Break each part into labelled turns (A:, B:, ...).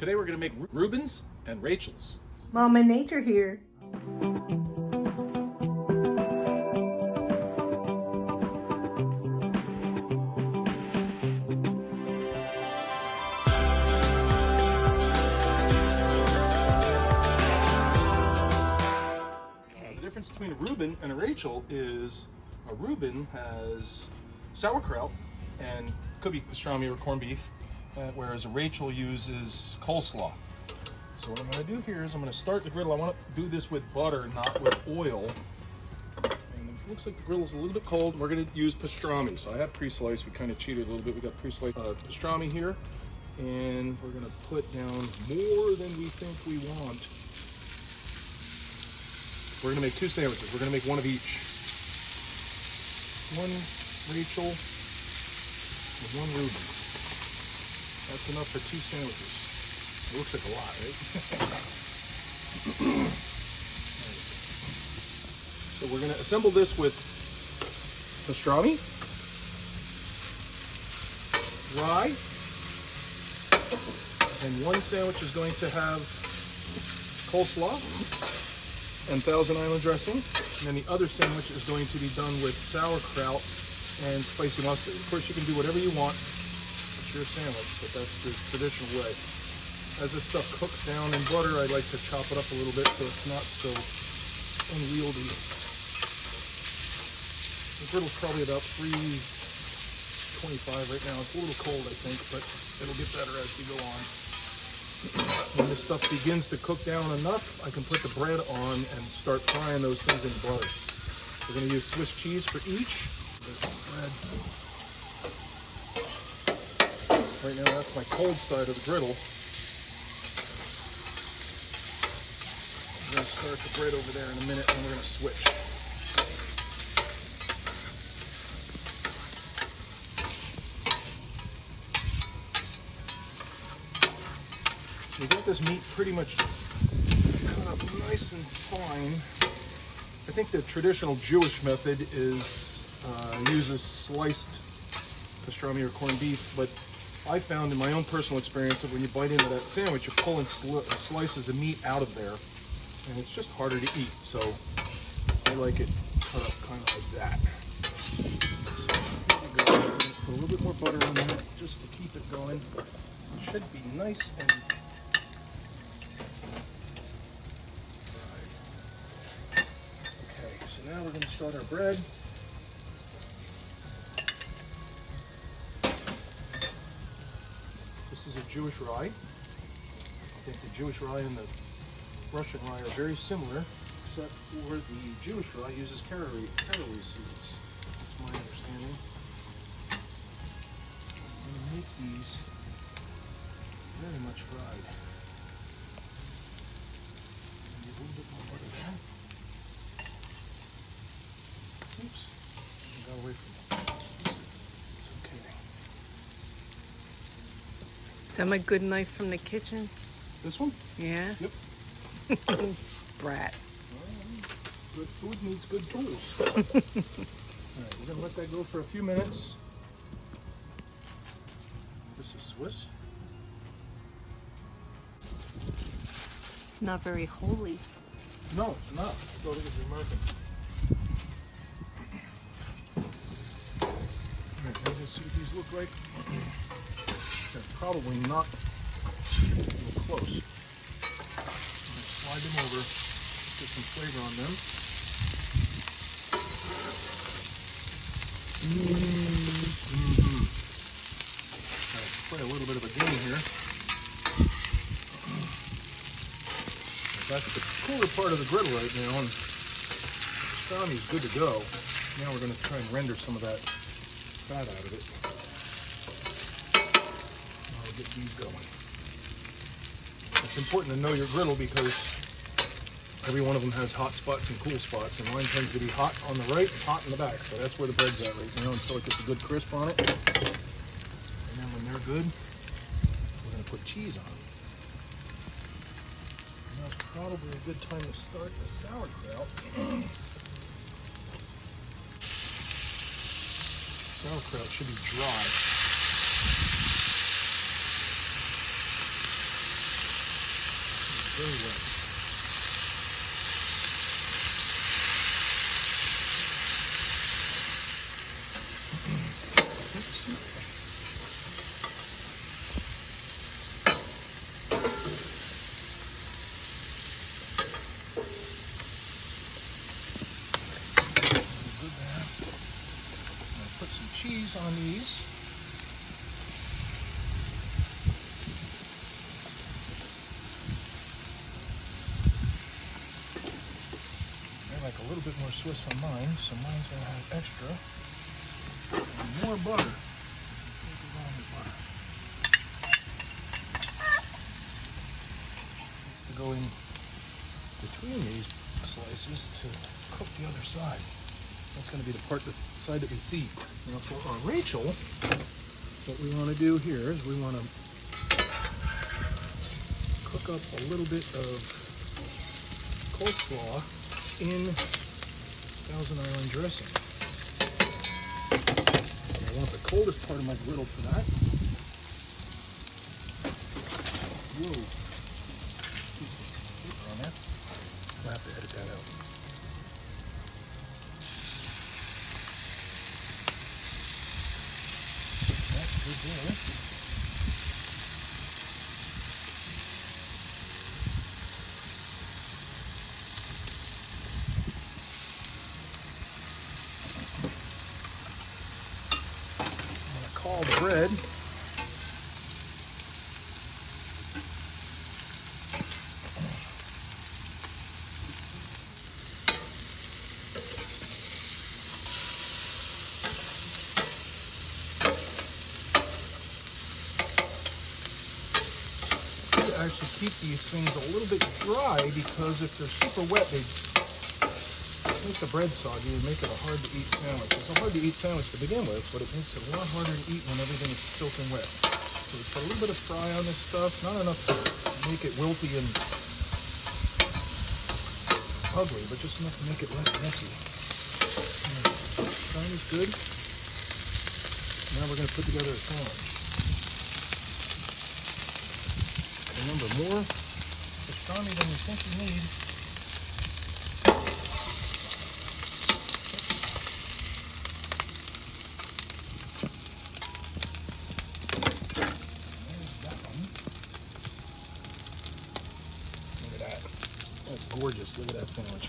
A: Today we're going to make Ruben's and Rachel's.
B: MamaNature here.
A: The difference between a Ruben and a Rachel is a Ruben has sauerkraut and could be pastrami or corned beef, whereas a Rachel uses coleslaw. So what I'm going to do here is I'm going to start the griddle. I want to do this with butter, not with oil. And it looks like the griddle is a little bit cold. We're going to use pastrami. So I have pre-sliced. We kind of cheated a little bit. We got pre-sliced pastrami here. And we're going to put down more than we think we want. We're going to make two sandwiches. We're going to make one of each. One Rachel and one Ruben. That's enough for two sandwiches. It looks like a lot, right? So we're going to assemble this with pastrami, rye, and one sandwich is going to have coleslaw and Thousand Island dressing, and then the other sandwich is going to be done with sauerkraut and spicy mustard. Of course, you can do whatever you want. It's your sandwich, but that's the traditional way. As this stuff cooks down in butter, I like to chop it up a little bit so it's not so unwieldy. The griddle's probably about 325 right now. It's a little cold, I think, but it'll get better as we go on. When this stuff begins to cook down enough, I can put the bread on and start frying those things in butter. We're going to use Swiss cheese for each. There's some bread. Right now, that's my cold side of the griddle. We're going to start the bread over there in a minute, and we're going to switch. We got this meat pretty much cut up nice and fine. I think the traditional Jewish method is uses sliced pastrami or corned beef, but I found in my own personal experience that when you bite into that sandwich, you're pulling slices of meat out of there, and it's just harder to eat. So I like it cut up kind of like that. So here we go. I'm going to put a little bit more butter on there just to keep it going. It should be nice and now we're going to start our bread. This is a Jewish rye. I think the Jewish rye and the Russian rye are very similar, except for the Jewish rye uses caraway seeds. That's my understanding. I'm going to make these very much fried. Get a little bit more butter there. Oops, I got away from that. It's okay.
B: Is that my good knife from the kitchen?
A: This one?
B: Yeah.
A: Yep.
B: Brat.
A: Good food needs good tools. Alright, we're going to let that go for a few minutes. This is Swiss.
B: It's not very holy.
A: No, it's not. I thought it was American. Alright, let's see what these look like. They're probably not a little close. Slide them over, get some flavor on them. Alright, play a little bit of a game here. That's the cooler part of the griddle right now, and the pastrami is good to go. Now we're going to try and render some of that fat out of it. I'll get these going. It's important to know your griddle because every one of them has hot spots and cool spots, and mine tends to be hot on the right, hot in the back. So that's where the bread's at right now until it gets a good crisp on it. And then when they're good, we're going to put cheese on. And that's probably a good time to start the sauerkraut. Sauerkraut should be dry. very wet. Good there. I'm going to put some cheese on these. Like a little bit more Swiss on mine, so mine's going to have extra and more butter. To go in between these slices to cook the other side. That's going to be the side that we see. Now for our Rachel, what we want to do here is we want to cook up a little bit of coleslaw in Thousand Island dressing. I want the coldest part of my griddle for that. Whoa. Piece of paper on there. I'll have to edit that out. That's good there. Call the bread. To actually keep these things a little bit dry, because if they're super wet, they make the bread soggy and make it a hard-to-eat sandwich. It's a hard-to-eat sandwich to begin with, but it makes it a lot harder to eat when everything is soaking wet. So we put a little bit of fry on this stuff, not enough to make it wilty and ugly, but just enough to make it less messy. Frying is good. Now we're going to put together a sandwich. Remember, more pastrami than you think you need. Gorgeous. Look at that sandwich.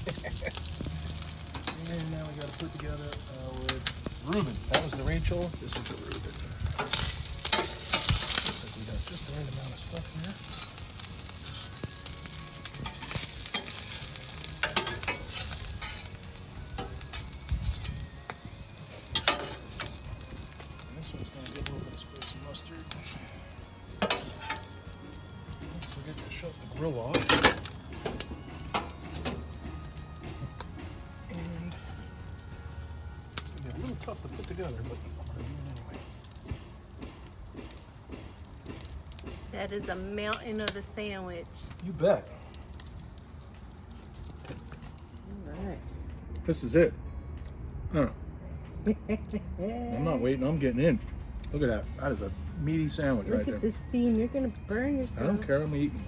A: And now we got to put together our Ruben. That was the Rachel. This is the Ruben. Looks like we got just the right amount of stuff here. And this one's going to get a little bit of spicy mustard. Don't forget to shut the grill off. Tough to put together, but I'm doing it anyway.
B: That is a mountain of a sandwich.
A: You bet.
B: All right.
A: This is it. Huh. I'm not waiting. I'm getting in. Look at that. That is a meaty sandwich right there.
B: Look at the steam. You're going to burn yourself.
A: I don't care. I'm eating.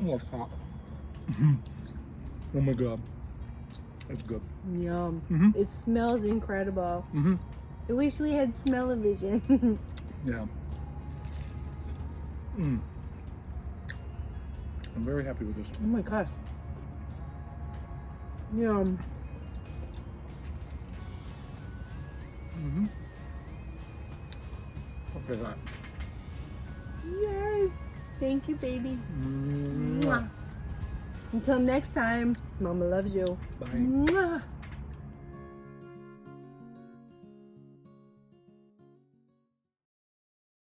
A: Oh, it's hot. Oh my God. That's good.
B: Yum.
A: Mm-hmm.
B: It smells incredible.
A: Mm-hmm.
B: I wish we had smell-o-vision.
A: Yeah. Mm. I'm very happy with this.
B: Oh my gosh. Yum.
A: Mm-hmm. Okay, that.
B: Yay. Thank you, baby.
A: Mm-hmm.
B: Mwah. Until next time, Mama loves you.
A: Bye.
B: Mwah.